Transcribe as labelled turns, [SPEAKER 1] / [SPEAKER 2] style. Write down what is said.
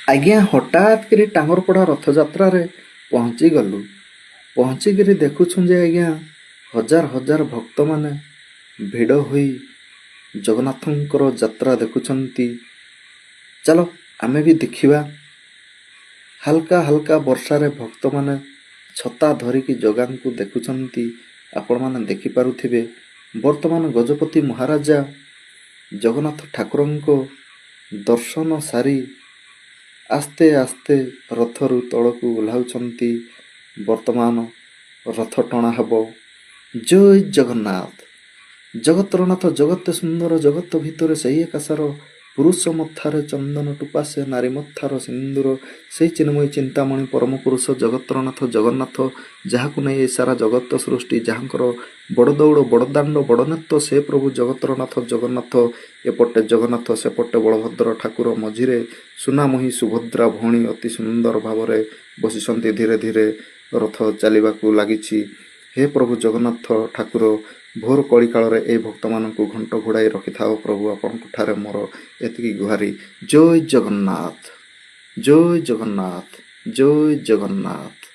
[SPEAKER 1] ଆଜ୍ଞା ହଠାତ୍ କରି ଟାଙ୍ଗରପଡ଼ା ରଥଯାତ୍ରାରେ ପହଞ୍ଚିଗଲୁ। ପହଞ୍ଚିକିରି ଦେଖୁଛୁ ଯେ ଆଜ୍ଞା ହଜାର ହଜାର ଭକ୍ତମାନେ ଭିଡ଼ ହୋଇ ଜଗନ୍ନାଥଙ୍କର ଯାତ୍ରା ଦେଖୁଛନ୍ତି। ଚାଲ ଆମେ ବି ଦେଖିବା। ହାଲକା ହାଲକା ବର୍ଷାରେ ଭକ୍ତମାନେ ଛତା ଧରିକି ଜଗାଙ୍କୁ ଦେଖୁଛନ୍ତି। ଆପଣମାନେ ଦେଖିପାରୁଥିବେ ବର୍ତ୍ତମାନ ଗଜପତି ମହାରାଜା ଜଗନ୍ନାଥ ଠାକୁରଙ୍କ ଦର୍ଶନ ସାରି ଆସ୍ତେ ଆସ୍ତେ ରଥରୁ ତଳକୁ ଓହ୍ଲାଉଛନ୍ତି। ବର୍ତ୍ତମାନ ରଥ ଟଣା ହେବ। ଜୟ ଜଗନ୍ନାଥ। ଜଗତର ନାଥ ଜଗତ ସୁନ୍ଦର, ଜଗତ ଭିତରେ ସେହି ଆକାଶର ପୁରୁଷ ମଥାରେ ଚନ୍ଦନ ଟୁପା, ସେ ନାରୀ ମଥାର ସିନ୍ଦୁର, ସେହି ଚିନ୍ମୟୀ ଚିନ୍ତାମଣି ପରମ ପୁରୁଷ ଜଗତର ନାଥ ଜଗନ୍ନାଥ, ଯାହାକୁ ନେଇ ଏ ସାରା ଜଗତ ସୃଷ୍ଟି, ଯାହାଙ୍କର ବଡ଼ ଦୌଡ଼ ବଡ଼ ଦାଣ୍ଡ ବଡ଼ ନେତ, ସେ ପ୍ରଭୁ ଜଗତର ନାଥ ଜଗନ୍ନାଥ। ଏପଟେ ଜଗନ୍ନାଥ, ସେପଟେ ବଳଭଦ୍ର ଠାକୁର, ମଝିରେ ସୁନାମୋହି ସୁଭଦ୍ରା ଭଉଣୀ ଅତି ସୁନ୍ଦର ଭାବରେ ବସିଛନ୍ତି। ଧୀରେ ଧୀରେ ରଥ ଚାଲିବାକୁ ଲାଗିଛି। ହେ ପ୍ରଭୁ ଜଗନ୍ନାଥ ଠାକୁର, ଭୋର କଳିକାଳରେ ଏହି ଭକ୍ତମାନଙ୍କୁ ଘଣ୍ଟ ଘୋଡ଼ାଇ ରଖିଥାଅ ପ୍ରଭୁ। ଆପଣଙ୍କ ଠାରେ ମୋର ଏତିକି ଗୁହାରି। ଜୟ ଜଗନ୍ନାଥ, ଜୟ ଜଗନ୍ନାଥ, ଜୟ ଜଗନ୍ନାଥ।